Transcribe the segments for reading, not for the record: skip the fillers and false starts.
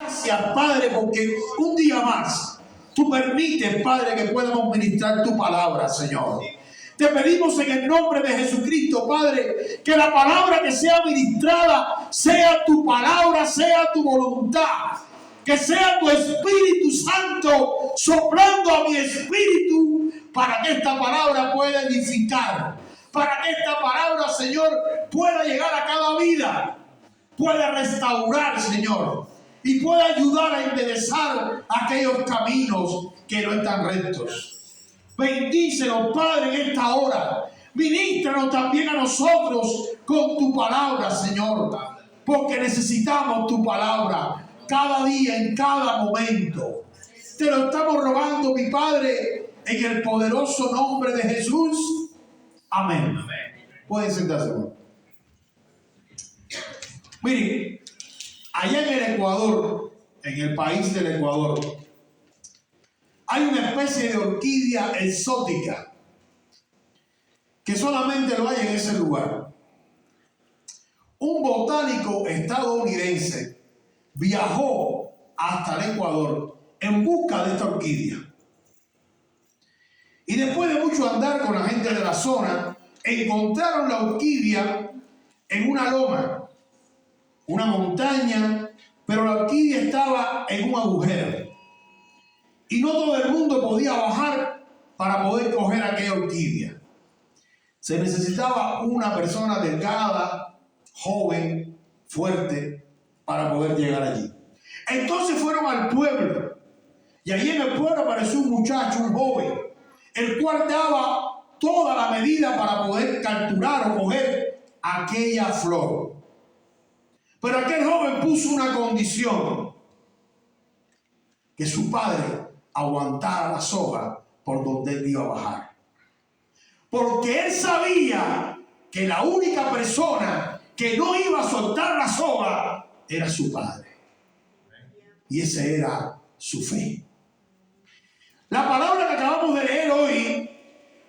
Gracias, Padre, porque un día más tú permites, Padre, que podamos ministrar tu palabra, Señor. Te pedimos en el nombre de Jesucristo, Padre, que la palabra que sea ministrada sea tu palabra, sea tu voluntad. Que sea tu Espíritu Santo soplando a mi espíritu para que esta palabra pueda edificar. Para que esta palabra, Señor, pueda llegar a cada vida. Pueda restaurar, Señor. Y pueda ayudar a enderezar aquellos caminos que no están rectos. Bendícenos, Padre, en esta hora. Ministranos también a nosotros con tu palabra, Señor. Porque necesitamos tu palabra cada día, en cada momento. Te lo estamos rogando, mi Padre, en el poderoso nombre de Jesús. Amén. Pueden sentarse. Miren, allá en el Ecuador, en el país del Ecuador, hay una especie de orquídea exótica que solamente lo hay en ese lugar. Un botánico estadounidense viajó hasta el Ecuador en busca de esta orquídea. Y después de mucho andar con la gente de la zona, encontraron la orquídea en una loma, una montaña, pero la orquídea estaba en un agujero. Y no todo el mundo podía bajar para poder coger aquella orquídea. Se necesitaba una persona delgada, joven, fuerte, para poder llegar allí. Entonces fueron al pueblo. Y allí en el pueblo apareció un muchacho, un joven, el cual daba toda la medida para poder capturar o coger aquella flor. Pero aquel joven puso una condición: que su padre aguantara las hojas por donde él iba a bajar. Porque él sabía que la única persona que no iba a soltar las hojas era su padre. Y esa era su fe. La palabra que acabamos de leer hoy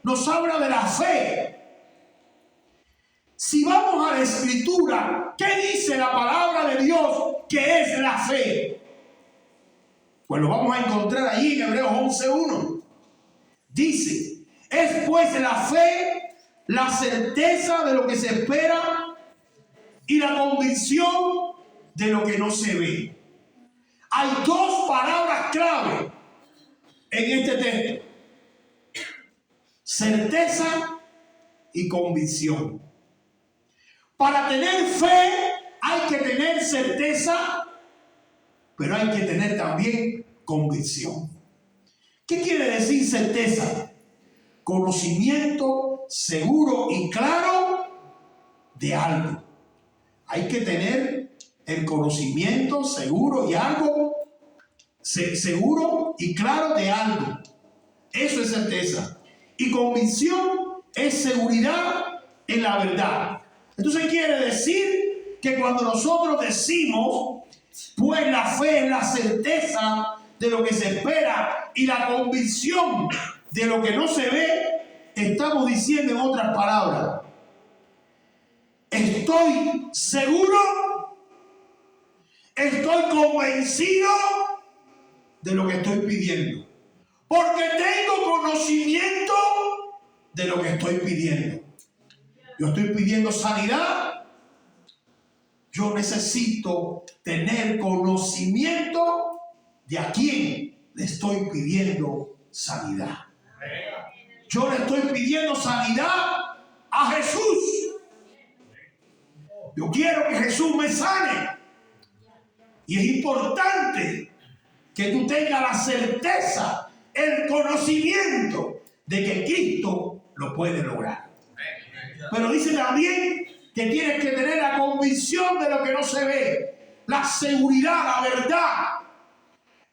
nos habla de la fe. Si vamos a la Escritura, ¿qué dice la palabra de Dios que es la fe? Pues lo vamos a encontrar allí en Hebreos 11:1. Dice: es pues la fe, la certeza de lo que se espera y la convicción de lo que no se ve. Hay dos palabras clave en este texto: certeza y convicción. Para tener fe hay que tener certeza, pero hay que tener también convicción. ¿Qué quiere decir certeza? Conocimiento seguro y claro de algo. Hay que tener el conocimiento seguro y claro de algo. Eso es certeza. Y convicción es seguridad en la verdad. Entonces quiere decir que cuando nosotros decimos, pues la fe es la certeza de lo que se espera y la convicción de lo que no se ve, estamos diciendo en otras palabras: estoy seguro, estoy convencido de lo que estoy pidiendo, porque tengo conocimiento de lo que estoy pidiendo. Yo estoy pidiendo sanidad. Yo necesito tener conocimiento de a quién le estoy pidiendo sanidad. Yo le estoy pidiendo sanidad a Jesús. Yo quiero que Jesús me sane. Y es importante que tú tengas la certeza, el conocimiento de que Cristo lo puede lograr. Pero dice también que tienes que tener la convicción de lo que no se ve, la seguridad, la verdad.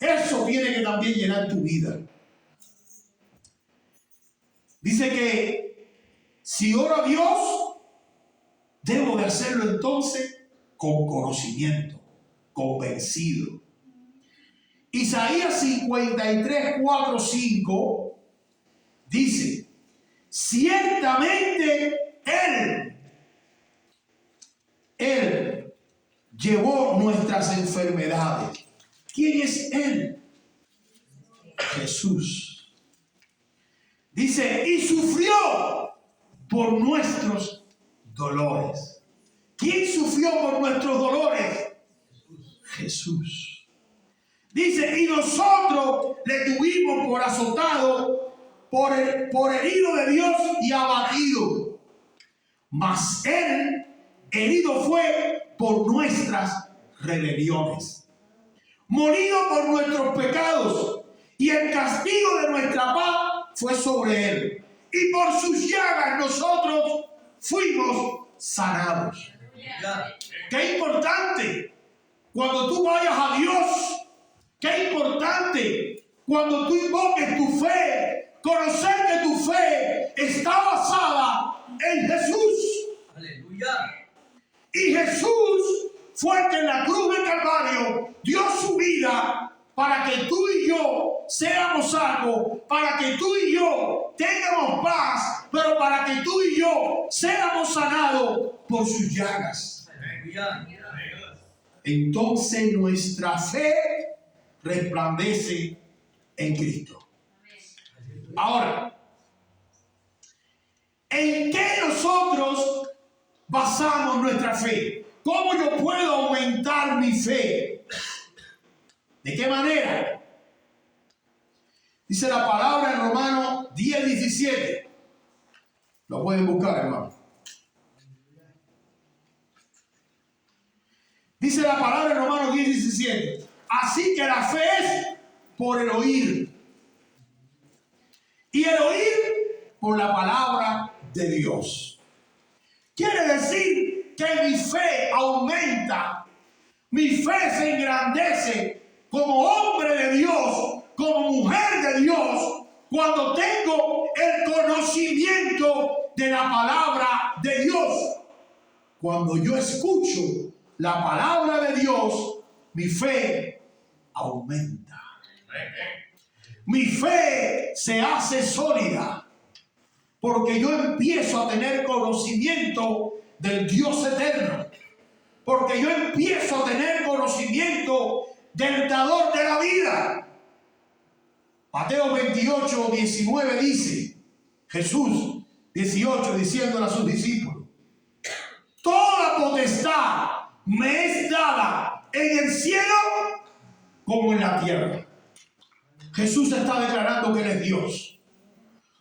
Eso tiene que también llenar tu vida. Dice que si oro a Dios, debo de hacerlo entonces con conocimiento, convencido. Isaías 53, 4, 5 dice: ciertamente Él llevó nuestras enfermedades ¿Quién es Él? Jesús. Dice, y sufrió por nuestros dolores. ¿Quién sufrió por nuestros dolores? Jesús. Dice, y nosotros le tuvimos por azotado, por herido de Dios y abatido. Mas Él herido fue por nuestras rebeliones, molido por nuestros pecados, y el castigo de nuestra paz fue sobre Él. Y por sus llagas nosotros fuimos sanados. Qué importante cuando tú vayas a Dios. Qué importante cuando tú invoques tu fe, conocer que tu fe está basada en Jesús. Aleluya. Y Jesús fue el que en la cruz del Calvario dio su vida para que tú y yo seamos salvos, para que tú y yo tengamos paz, pero para que tú y yo seamos sanados por sus llagas. Aleluya. Entonces nuestra fe resplandece en Cristo. Ahora, ¿en qué nosotros basamos nuestra fe? ¿Cómo yo puedo aumentar mi fe? ¿De qué manera? Dice la palabra en Romanos 10:17. Lo pueden buscar, hermano. Dice la palabra en Romanos 10:17. Así que la fe es por el oír. Y el oír por la palabra de Dios. Quiere decir que mi fe aumenta. Mi fe se engrandece como hombre de Dios, como mujer de Dios, cuando tengo el conocimiento de la palabra de Dios. Cuando yo escucho la palabra de Dios, mi fe aumenta. Mi fe se hace sólida porque yo empiezo a tener conocimiento del Dios eterno, porque yo empiezo a tener conocimiento del dador de la vida. Mateo 28:19 dice, Jesús 18 diciéndole a sus discípulos, toda potestad me es dada en el cielo como en la tierra. Jesús está declarando que Él es Dios.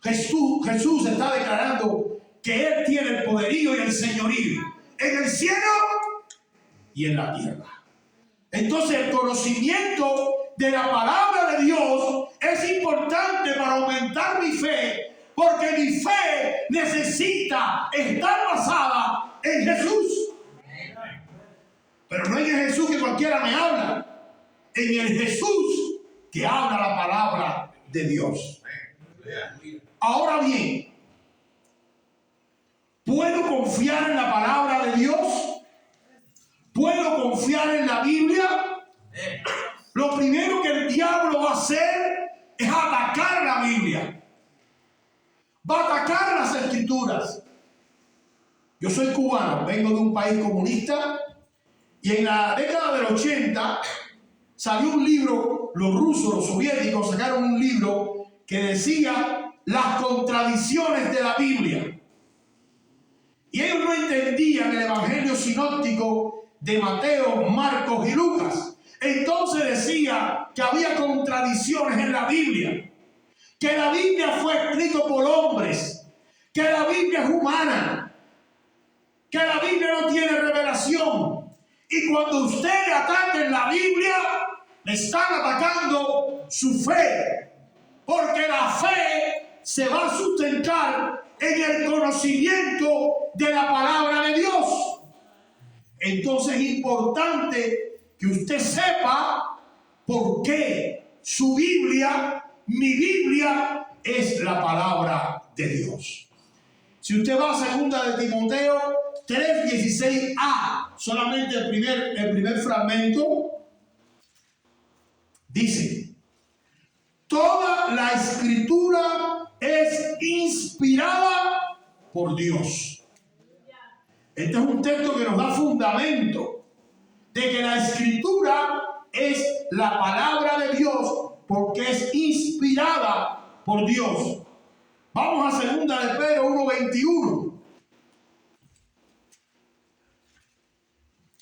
Jesús está declarando que Él tiene el poderío y el señorío en el cielo y en la tierra. Entonces el conocimiento de la palabra de Dios es importante para aumentar mi fe, porque mi fe necesita estar basada en Jesús. Pero no en el Jesús que cualquiera me habla, en el Jesús que habla la palabra de Dios. Ahora bien, ¿puedo confiar en la palabra de Dios? ¿Puedo confiar en la Biblia? Lo primero que el diablo va a hacer es atacar la Biblia. Va a atacar las Escrituras. Yo soy cubano, vengo de un país comunista y en la década del 80 salió un libro, los rusos, los soviéticos sacaron un libro que decía las contradicciones de la Biblia. Y ellos no entendían el evangelio sinóptico de Mateo, Marcos y Lucas. Entonces decía que había contradicciones en la Biblia, que la Biblia fue escrita por hombres, que la Biblia es humana, que la Biblia no tiene revelación. Y cuando usted le ataque en la Biblia, le están atacando su fe, porque la fe se va a sustentar en el conocimiento de la palabra de Dios. Entonces es importante que usted sepa por qué su Biblia, mi Biblia, es la palabra de Dios. Si usted va a 2 de Timoteo 3:16a, solamente el primer fragmento, dice: toda la Escritura es inspirada por Dios. Este es un texto que nos da fundamento de que la Escritura es la palabra de Dios porque es inspirada por Dios. Vamos a 2 de Pedro 1:21.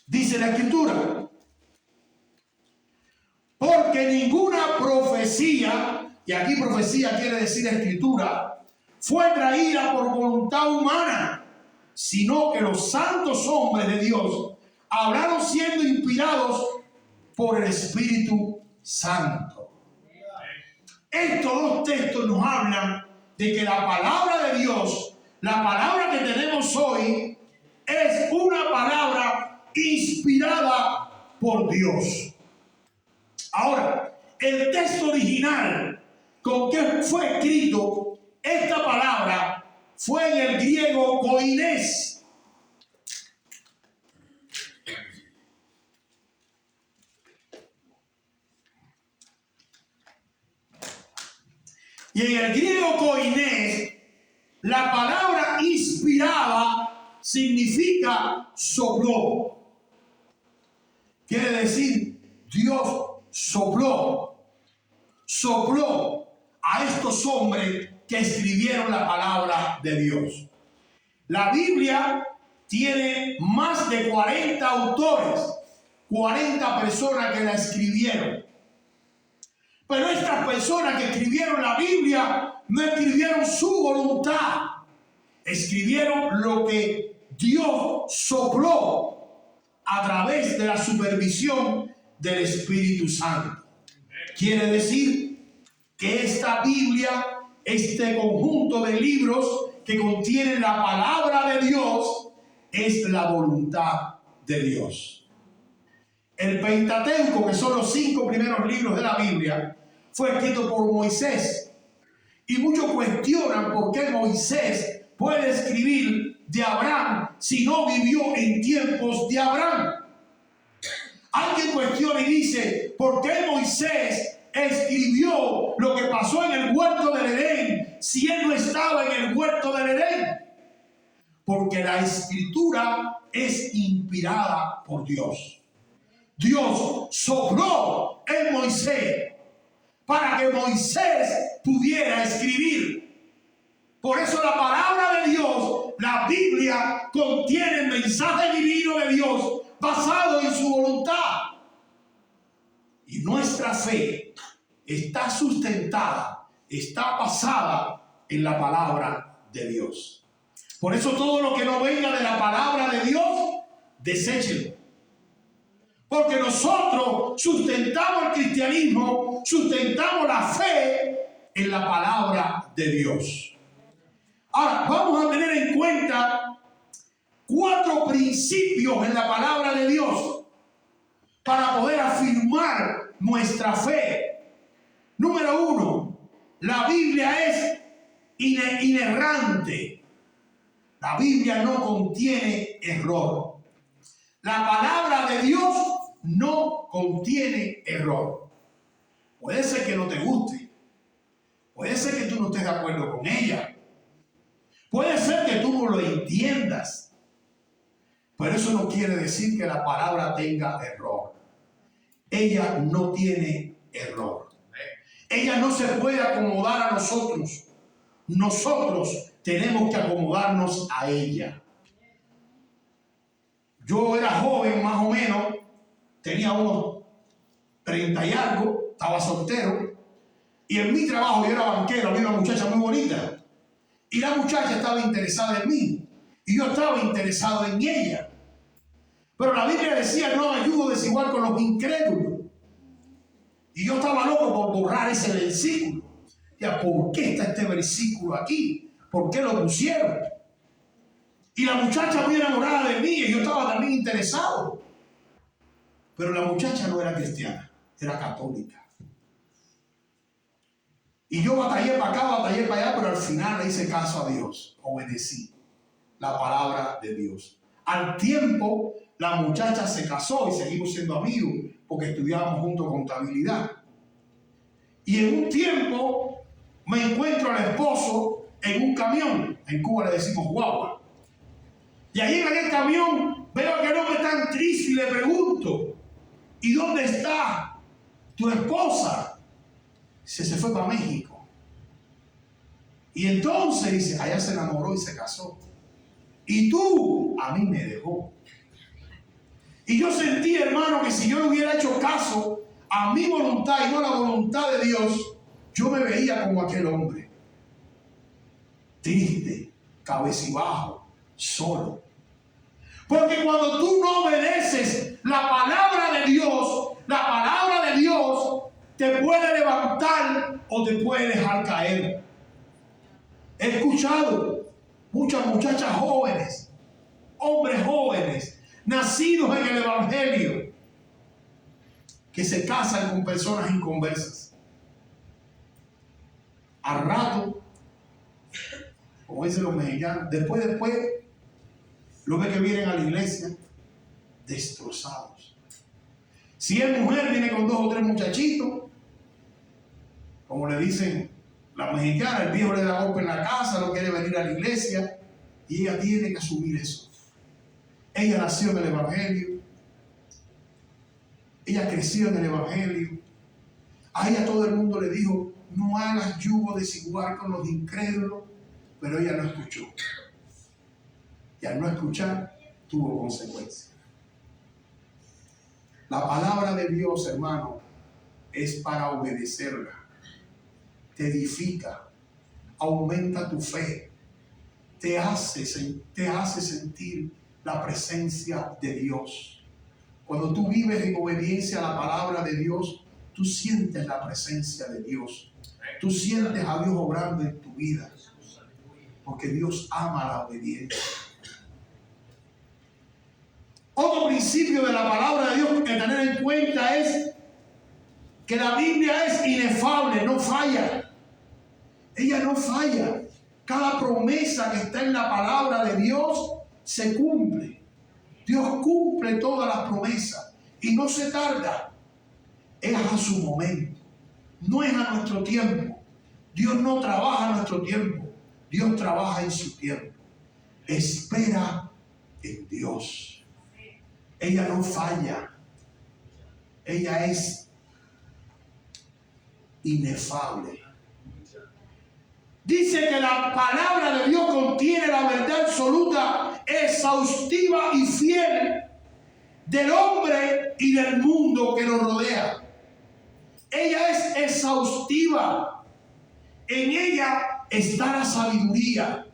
Dice la Escritura: porque ninguna profecía, y aquí profecía quiere decir Escritura, fue traída por voluntad humana, sino que los santos hombres de Dios hablaron siendo inspirados por el Espíritu Santo. Estos dos textos nos hablan de que la palabra de Dios, la palabra que tenemos hoy, es una palabra inspirada por Dios. Ahora, el texto original con que fue escrito esta palabra fue en el griego koinés. Y en el griego koinés, la palabra inspirada significa sopló. Quiere decir, Dios sopló a estos hombres que escribieron la palabra de Dios. La Biblia tiene más de 40 autores, 40 personas que la escribieron. Pero estas personas que escribieron la Biblia no escribieron su voluntad, escribieron lo que Dios sopló a través de la supervisión del Espíritu Santo. Quiere decir que esta Biblia, este conjunto de libros que contienen la palabra de Dios, es la voluntad de Dios. El Pentateuco, que son los 5 primeros libros de la Biblia, fue escrito por Moisés. Y muchos cuestionan por qué Moisés puede escribir de Abraham si no vivió en tiempos de Abraham. Alguien cuestiona y dice, ¿por qué Moisés escribió lo que pasó en el huerto del Edén si él no estaba en el huerto del Edén? Porque la escritura es inspirada por Dios. Dios sopló en Moisés para que Moisés pudiera escribir. Por eso la palabra de Dios, la Biblia, contiene el mensaje divino de Dios basado en su voluntad. Y nuestra fe está sustentada, está basada en la palabra de Dios. Por eso todo lo que no venga de la palabra de Dios, deséchenlo. Porque nosotros sustentamos el cristianismo, sustentamos la fe en la palabra de Dios. Ahora, vamos a tener en cuenta 4 principios en la palabra de Dios para poder afirmar nuestra fe. Número 1, la Biblia es inerrante. La Biblia no contiene error. La palabra de Dios no contiene error. Puede ser que no te guste. Puede ser que tú no estés de acuerdo con ella. Puede ser que tú no lo entiendas. Pero eso no quiere decir que la palabra tenga error. Ella no tiene error. Ella no se puede acomodar a nosotros. Nosotros tenemos que acomodarnos a ella. Yo era joven, más o menos, tenía unos 30 y algo, estaba soltero, y en mi trabajo yo era banquero, había una muchacha muy bonita, y la muchacha estaba interesada en mí, y yo estaba interesado en ella. Pero la Biblia decía, no ayudo desigual con los incrédulos. Y yo estaba loco por borrar ese versículo. Ya, ¿por qué está este versículo aquí? ¿Por qué lo pusieron? Y la muchacha muy enamorada de mí, y yo estaba también interesado. Pero la muchacha no era cristiana, era católica. Y yo batallé para acá, batallé para allá, pero al final le hice caso a Dios. Obedecí la palabra de Dios. Al tiempo, la muchacha se casó y seguimos siendo amigos porque estudiábamos juntos contabilidad. Y en un tiempo me encuentro al esposo en un camión. En Cuba le decimos guagua. Y ahí en el camión veo que el hombre está triste y le pregunto, ¿y dónde está tu esposa? Se fue para México. Y entonces dice, allá se enamoró y se casó. Y tú, a mí me dejó. Y yo sentí, hermano, que si yo le hubiera hecho caso a mi voluntad y no a la voluntad de Dios, yo me veía como aquel hombre. Triste, cabecibajo, solo. Porque cuando tú no obedeces la palabra de Dios te puede levantar o te puede dejar caer. He escuchado muchas muchachas jóvenes, hombres jóvenes, nacidos en el Evangelio, que se casan con personas inconversas. Al rato, como dicen los mexicanos, después, lo ve que vienen a la iglesia destrozados. Si es mujer, viene con 2 o 3 muchachitos, como le dicen las mexicanas, el viejo le da golpe en la casa, no quiere venir a la iglesia, y ella tiene que asumir eso. Ella nació en el Evangelio, ella creció en el Evangelio. A ella todo el mundo le dijo, no hagas yugo desigual con los incrédulos, pero ella no escuchó. Y al no escuchar, tuvo consecuencias. La palabra de Dios, hermano, es para obedecerla. Te edifica, aumenta tu fe, te hace sentir la presencia de Dios. Cuando tú vives en obediencia a la palabra de Dios, tú sientes la presencia de Dios. Tú sientes a Dios obrando en tu vida, porque Dios ama la obediencia. Otro principio de la palabra de Dios que tener en cuenta es que la Biblia es inefable, no falla. Ella no falla. Cada promesa que está en la palabra de Dios se cumple. Dios cumple todas las promesas y no se tarda. Es a su momento. No es a nuestro tiempo. Dios no trabaja a nuestro tiempo. Dios trabaja en su tiempo. Espera en Dios. Ella no falla. Ella es inefable. Dice que la palabra de Dios contiene la verdad absoluta, exhaustiva y fiel del hombre y del mundo que nos rodea. Ella es exhaustiva. En ella está la sabiduría.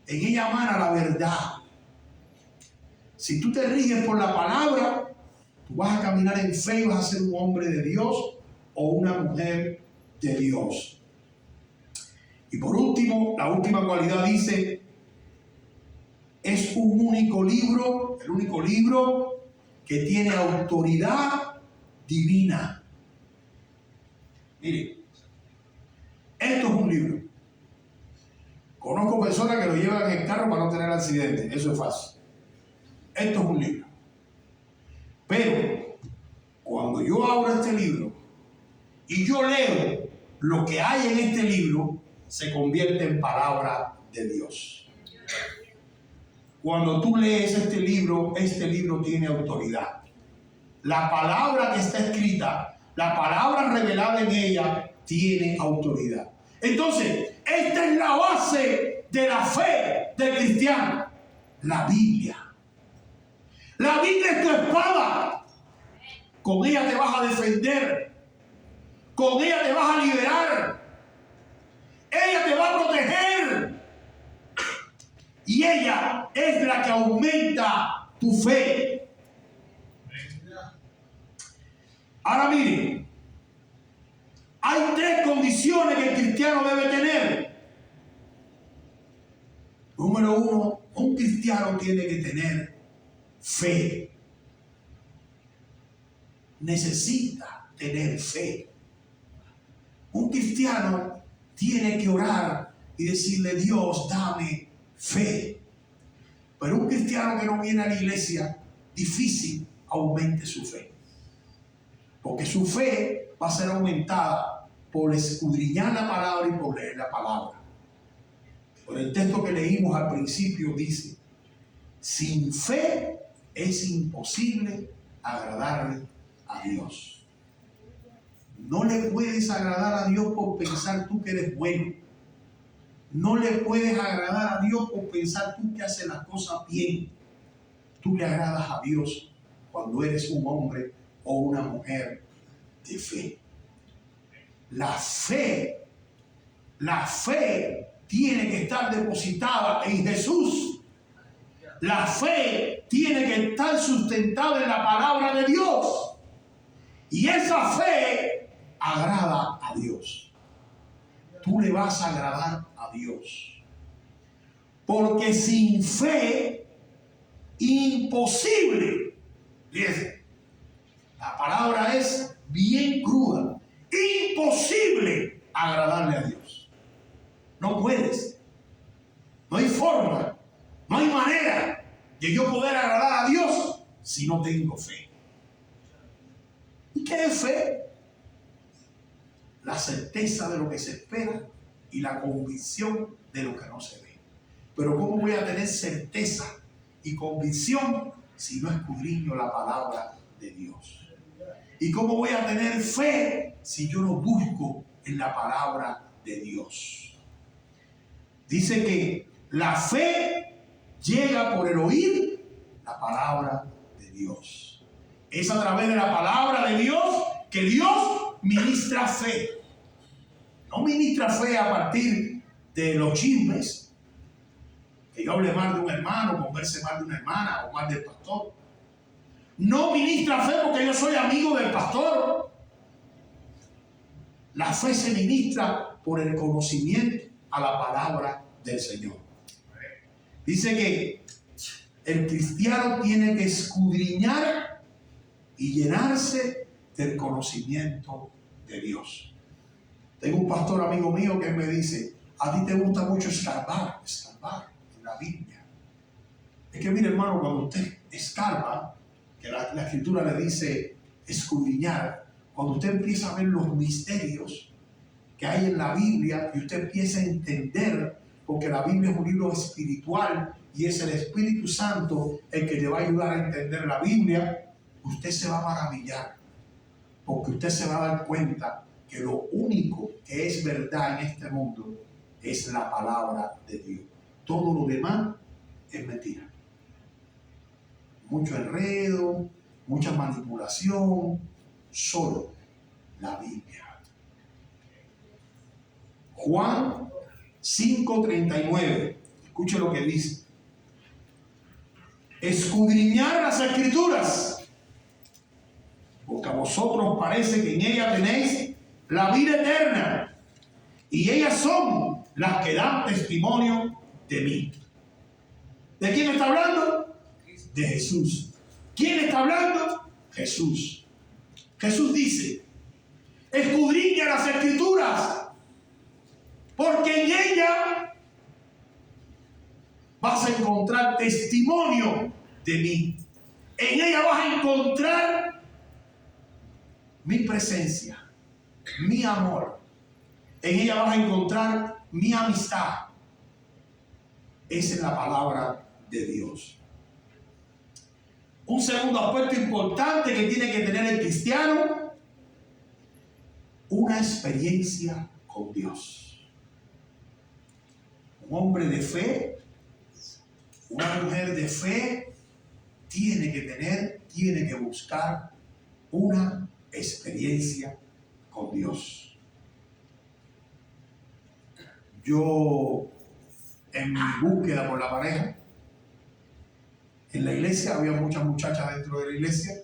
En ella emana la verdad. Si tú te riges por la palabra, tú vas a caminar en fe y vas a ser un hombre de Dios o una mujer de Dios. Y por último, la última cualidad dice, es un único libro, el único libro que tiene autoridad divina. Mire, esto es un libro. Conozco personas que lo llevan en el carro para no tener accidentes, eso es fácil. Esto es un libro. Pero cuando yo abro este libro y yo leo lo que hay en este libro, se convierte en palabra de Dios. Cuando tú lees este libro tiene autoridad. La palabra que está escrita, la palabra revelada en ella, tiene autoridad. Entonces, esta es la base de la fe del cristiano. La Biblia. La Biblia es tu espada. Con ella te vas a defender. Con ella te vas a liberar. Ella te va a proteger. Y ella es la que aumenta tu fe. Ahora miren, hay 3 condiciones que el cristiano debe tener. Número 1, un cristiano tiene que tener fe. Necesita tener fe. Un cristiano tiene que orar y decirle, Dios, dame fe. Pero un cristiano que no viene a la iglesia, difícil aumente su fe. Porque su fe va a ser aumentada por escudriñar la palabra y por leer la palabra. Por el texto que leímos al principio dice, sin fe es imposible agradarle a Dios. No le puedes agradar a Dios por pensar tú que eres bueno. No le puedes agradar a Dios por pensar tú que haces las cosas bien. Tú le agradas a Dios cuando eres un hombre o una mujer de fe. La fe tiene que estar depositada en Jesús. La fe tiene que estar sustentada en la palabra de Dios. Y esa fe agrada a Dios. Tú le vas a agradar a Dios. Porque sin fe, imposible. Fíjense, la palabra es bien cruda. Imposible agradarle a Dios. No puedes. No hay forma. No hay manera de yo poder agradar a Dios si no tengo fe. ¿Y qué es fe? La certeza de lo que se espera y la convicción de lo que no se ve. Pero ¿cómo voy a tener certeza y convicción si no escudriño la palabra de Dios? ¿Y cómo voy a tener fe si yo no busco en la palabra de Dios? Dice que la fe llega por el oír la palabra de Dios. Es a través de la palabra de Dios que Dios ministra fe. No ministra fe a partir de los chismes, que yo hable mal de un hermano, converse mal de una hermana o mal del pastor. No ministra fe porque yo soy amigo del pastor. La fe se ministra por el conocimiento a la palabra del Señor. Dice que el cristiano tiene que escudriñar y llenarse del conocimiento de Dios. Tengo un pastor amigo mío que me dice: a ti te gusta mucho escarbar en la Biblia. Es que mire, hermano, cuando usted escarba, que la escritura le dice escudriñar, cuando usted empieza a ver los misterios que hay en la Biblia y usted empieza a entender, porque la Biblia es un libro espiritual y es el Espíritu Santo el que le va a ayudar a entender la Biblia, usted se va a maravillar, porque usted se va a dar cuenta que lo único que es verdad en este mundo es la palabra de Dios. Todo lo demás es mentira. Mucho enredo, mucha manipulación, solo la Biblia. Juan 5:39. Escuche lo que dice. Escudriñar las Escrituras, porque a vosotros parece que en ellas tenéis la vida eterna, y ellas son las que dan testimonio de mí. ¿De quién está hablando? De Jesús. ¿Quién está hablando? Jesús. Jesús dice: escudriña las Escrituras, porque en ella vas a encontrar testimonio de mí. En ella vas a encontrar mi presencia, mi amor. En ella vas a encontrar mi amistad. Esa es la palabra de Dios. Un segundo aspecto importante que tiene que tener el cristiano: una experiencia con Dios. Un hombre de fe, una mujer de fe tiene que buscar una experiencia con Dios. Yo, en mi búsqueda por la pareja, en la iglesia había muchas muchachas dentro de la iglesia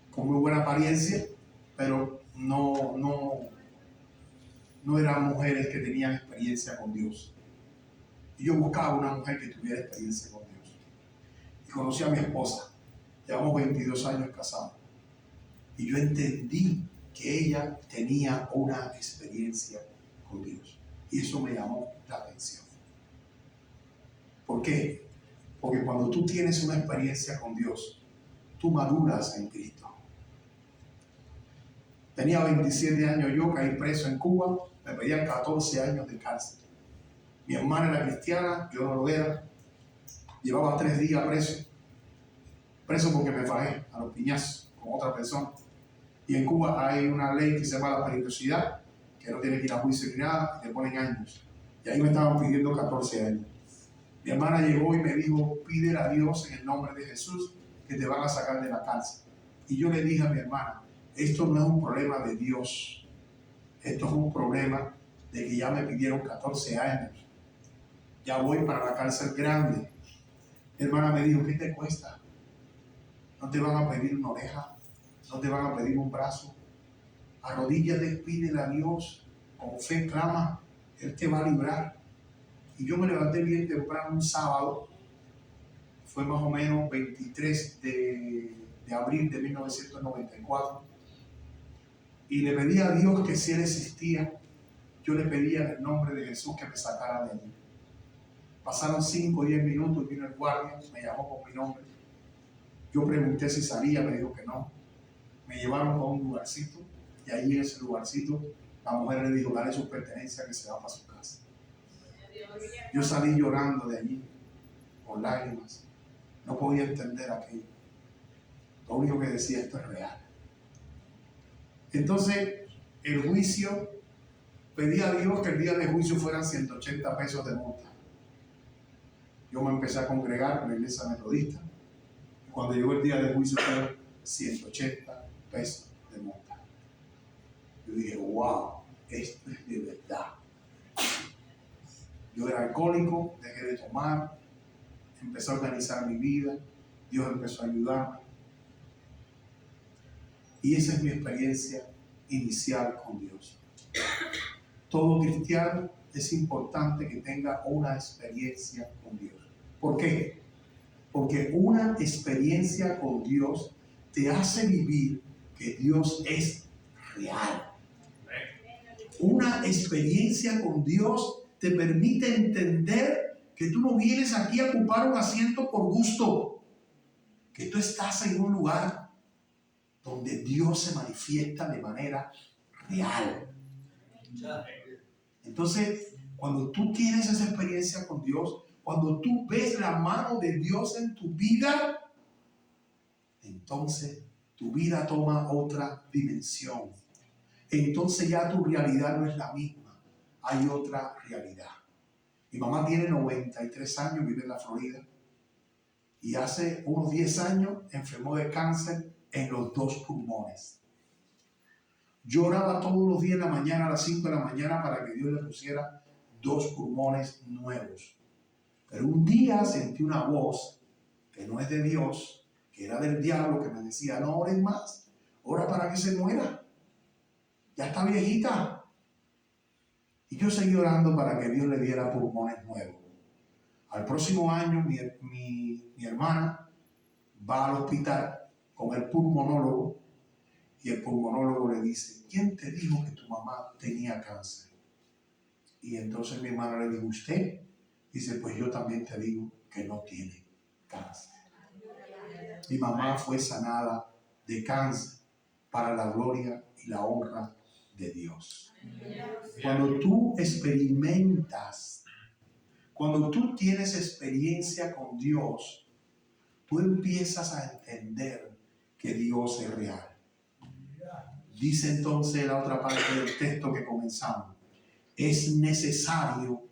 con muy buena apariencia, pero no eran mujeres que tenían experiencia con Dios. Y yo buscaba una mujer que tuviera experiencia con Dios. Y conocí a mi esposa. Llevamos 22 años casados. Y yo entendí que ella tenía una experiencia con Dios. Y eso me llamó la atención. ¿Por qué? Porque cuando tú tienes una experiencia con Dios, tú maduras en Cristo. Tenía 27 años yo, caí preso en Cuba, me pedían 14 años de cárcel. Mi hermana era cristiana, yo no lo era. Llevaba 3 días preso porque me fajé. a los piñazos con otra persona. Y en Cuba hay una ley que se llama la peligrosidad, que no tiene que ir a juicio ni nada, y te ponen años. Y ahí me estaban pidiendo 14 años. Mi hermana llegó y me dijo, pídele a Dios en el nombre de Jesús que te van a sacar de la cárcel. Y yo le dije a mi hermana, esto no es un problema de Dios, esto es un problema de que ya me pidieron 14 años. Ya voy para la cárcel grande. Mi hermana me dijo, ¿qué te cuesta? No te van a pedir una oreja, no te van a pedir un brazo. Arrodíllate, pídele a Dios, con fe clama, Él te va a librar. Y yo me levanté bien temprano un sábado, fue más o menos 23 de abril de 1994, y le pedí a Dios que si Él existía, yo le pedía en el nombre de Jesús que me sacara de allí. Pasaron 5 o 10 minutos, vino el guardia, me llamó con mi nombre. Yo pregunté si salía, me dijo que no. Me llevaron a un lugarcito, y allí en ese lugarcito la mujer le dijo, dale sus pertenencias que se va para su casa. Yo salí llorando de allí, con lágrimas. No podía entender aquello. Lo único que decía, esto es real. Entonces, el juicio, pedí a Dios que el día de juicio fueran 180 pesos de multa. Yo me empecé a congregar en la iglesia metodista. Y cuando llegó el día de juicio fueron 180 pesos de multa. Yo dije, wow, esto es de verdad. Yo era alcohólico, dejé de tomar, empecé a organizar mi vida, Dios empezó a ayudarme. Y esa es mi experiencia inicial con Dios. Todo cristiano es importante que tenga una experiencia con Dios. ¿Por qué? Porque una experiencia con Dios te hace vivir que Dios es real. Una experiencia con Dios te permite entender que tú no vienes aquí a ocupar un asiento por gusto, que tú estás en un lugar donde Dios se manifiesta de manera real. Entonces, cuando tú tienes esa experiencia con Dios, cuando tú ves la mano de Dios en tu vida, entonces tu vida toma otra dimensión. Entonces ya tu realidad no es la misma, hay otra realidad. Mi mamá tiene 93 años, vive en la Florida, y hace unos 10 años enfermó de cáncer en los 2 pulmones. Yo oraba todos los días en la mañana, a las 5 de la mañana, para que Dios le pusiera 2 pulmones nuevos. Pero un día sentí una voz que no es de Dios, que era del diablo, que me decía, no ores más, ora para que se muera. Ya está viejita. Y yo seguí orando para que Dios le diera pulmones nuevos. Al próximo año mi hermana va al hospital con el pulmonólogo y el pulmonólogo le dice, ¿quién te dijo que tu mamá tenía cáncer? Y entonces mi hermana le dijo, ¿usted? Dice, pues yo también te digo que no tiene cáncer. Mi mamá fue sanada de cáncer para la gloria y la honra de Dios. Cuando tú experimentas, cuando tú tienes experiencia con Dios, tú empiezas a entender que Dios es real. Dice entonces la otra parte del texto que comenzamos, es necesario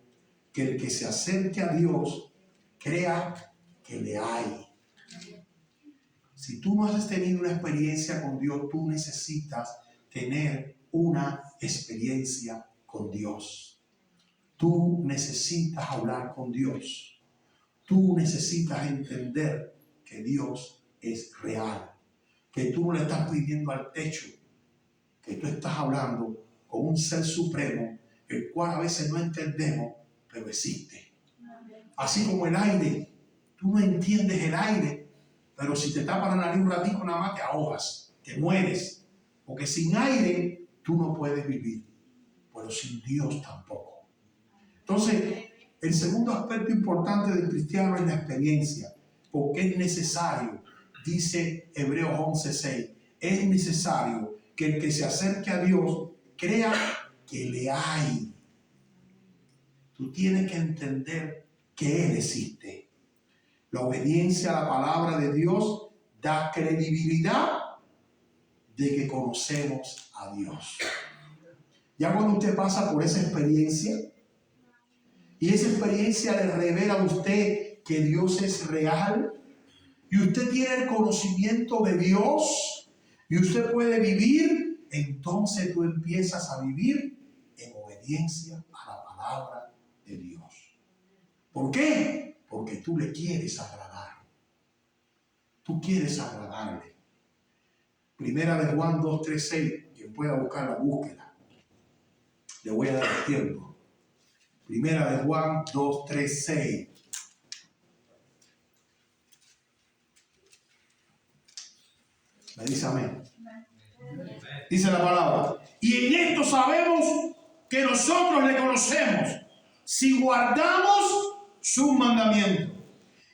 que el que se acerque a Dios crea que le hay. Si tú no has tenido una experiencia con Dios, tú necesitas tener una experiencia con Dios. Tú necesitas hablar con Dios. Tú necesitas entender que Dios es real. Que tú no le estás pidiendo al techo, que tú estás hablando con un ser supremo, el cual a veces no entendemos, pero existe. Así como el aire, tú no entiendes el aire, pero si te tapas la nariz un ratico nada más te ahogas, te mueres, porque sin aire tú no puedes vivir, pero sin Dios tampoco. Entonces, el segundo aspecto importante del cristiano es la experiencia, porque es necesario, dice Hebreos 11:6, es necesario que el que se acerque a Dios crea que le hay. Tú tienes que entender que Él existe. La obediencia a la palabra de Dios da credibilidad de que conocemos a Dios. Ya cuando usted pasa por esa experiencia y esa experiencia le revela a usted que Dios es real y usted tiene el conocimiento de Dios y usted puede vivir, entonces tú empiezas a vivir en obediencia a la palabra de Dios. ¿Por qué? Porque tú le quieres agradar. Tú quieres agradarle. Primera de Juan 2:3-6. Quien pueda buscar la búsqueda. Le voy a dar el tiempo. Primera de Juan 2:3-6. Me dice amén. Dice la palabra. Y en esto sabemos que nosotros le conocemos si guardamos sus mandamientos.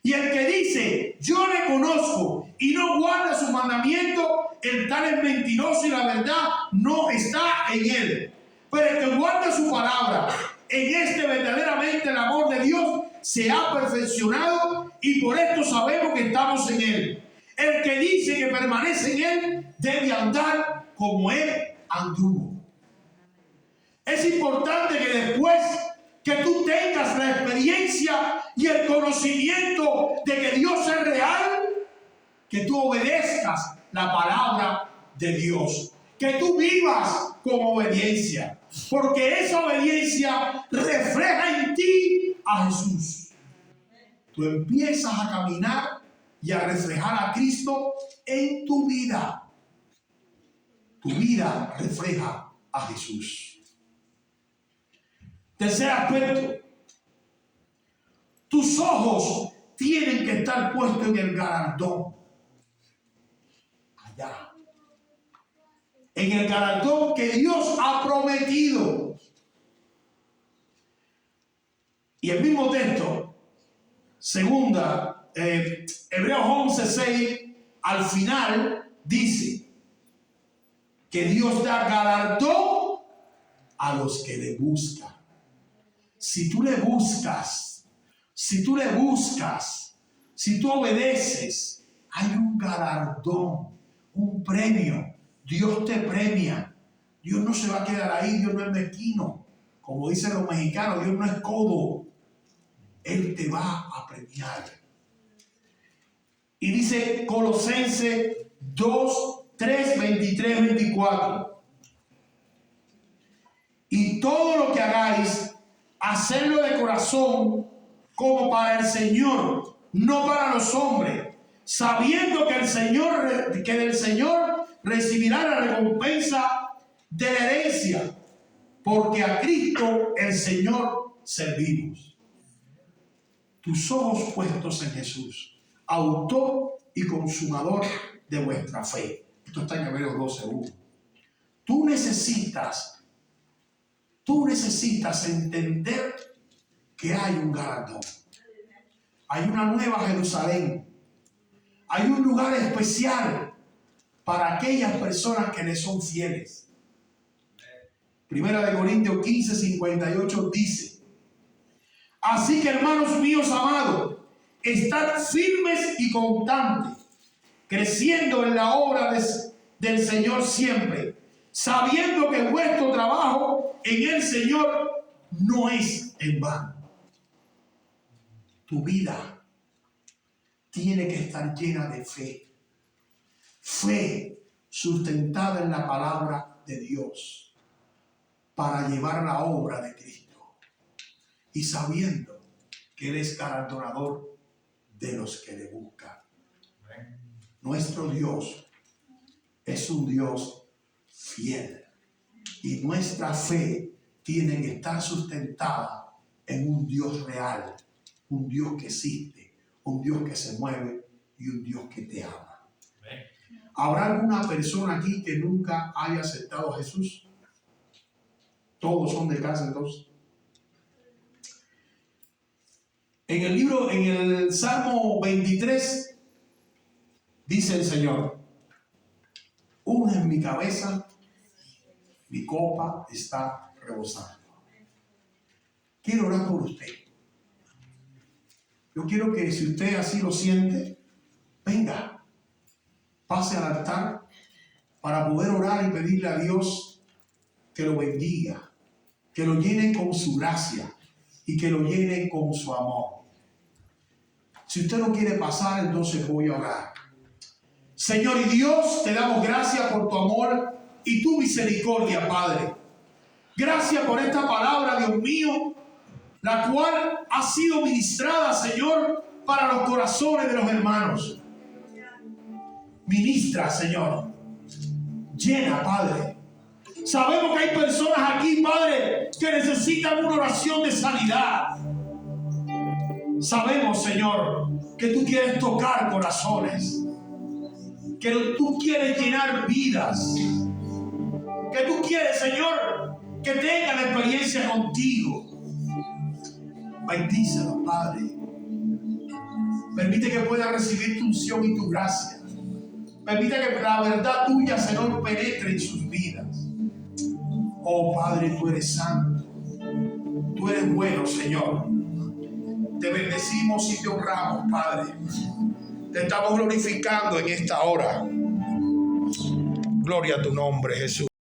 Y el que dice, yo le conozco y no guarda sus mandamientos, el tal es mentiroso y la verdad no está en él. Pero el que guarda su palabra, en este verdaderamente el amor de Dios se ha perfeccionado y por esto sabemos que estamos en él. El que dice que permanece en él debe andar como él anduvo. Es importante que después que tú tengas la experiencia y el conocimiento de que Dios es real, que tú obedezcas la palabra de Dios, que tú vivas con obediencia, porque esa obediencia refleja en ti a Jesús. Tú empiezas a caminar y a reflejar a Cristo en tu vida. Tu vida refleja a Jesús. Tercer aspecto, tus ojos tienen que estar puestos en el galardón. Allá. En el galardón que Dios ha prometido. Y el mismo texto, segunda, Hebreos 11:6, al final dice que Dios da galardón a los que le buscan. Si tú le buscas, si tú obedeces, hay un galardón, un premio. Dios te premia. Dios no se va a quedar ahí, Dios no es mezquino. Como dicen los mexicanos, Dios no es codo. Él te va a premiar. Y dice Colosenses 2:3-23-24. Y todo lo que hagáis, hacerlo de corazón como para el Señor, no para los hombres, sabiendo que del Señor recibirá la recompensa de la herencia, porque a Cristo el Señor servimos. Tus ojos puestos en Jesús, autor y consumador de vuestra fe. Esto está en Hebreos 12:1. Tú necesitas entender que hay un galardón. Hay una nueva Jerusalén. Hay un lugar especial para aquellas personas que le son fieles. Primera de Corintios 15:58 dice: así que, hermanos míos amados, estad firmes y constantes, creciendo en la obra del Señor siempre, sabiendo que vuestro trabajo en el Señor no es en vano. Tu vida tiene que estar llena de fe. Fe sustentada en la palabra de Dios para llevar la obra de Cristo. Y sabiendo que Él es galardonador de los que le buscan. Nuestro Dios es un Dios fiel. Y nuestra fe tiene que estar sustentada en un Dios real. Un Dios que existe, un Dios que se mueve y un Dios que te ama. ¿Habrá alguna persona aquí que nunca haya aceptado a Jesús? Todos son de casa entonces. En el Salmo 23, dice el Señor: una en mi cabeza, mi copa está rebosando. Quiero orar por usted. Yo quiero que, si usted así lo siente, venga pase al altar para poder orar y pedirle a Dios que lo bendiga, que lo llene con su gracia y que lo llene con su amor. Si usted no quiere pasar, entonces voy a orar. Señor y Dios, te damos gracias por tu amor y tu misericordia, Padre. Gracias por esta palabra, Dios mío, la cual ha sido ministrada, Señor, para los corazones de los hermanos. Ministra, Señor. Llena, Padre. Sabemos que hay personas aquí, Padre, que necesitan una oración de sanidad. Sabemos, Señor, que tú quieres tocar corazones, que tú quieres llenar vidas, que tú quieres, Señor, que tengan experiencia contigo. Bendícelos, Padre. Permite que puedan recibir tu unción y tu gracia. Permite que la verdad tuya, Señor, penetre en sus vidas. Oh, Padre, tú eres santo. Tú eres bueno, Señor. Te bendecimos y te honramos, Padre. Te estamos glorificando en esta hora. Gloria a tu nombre, Jesús.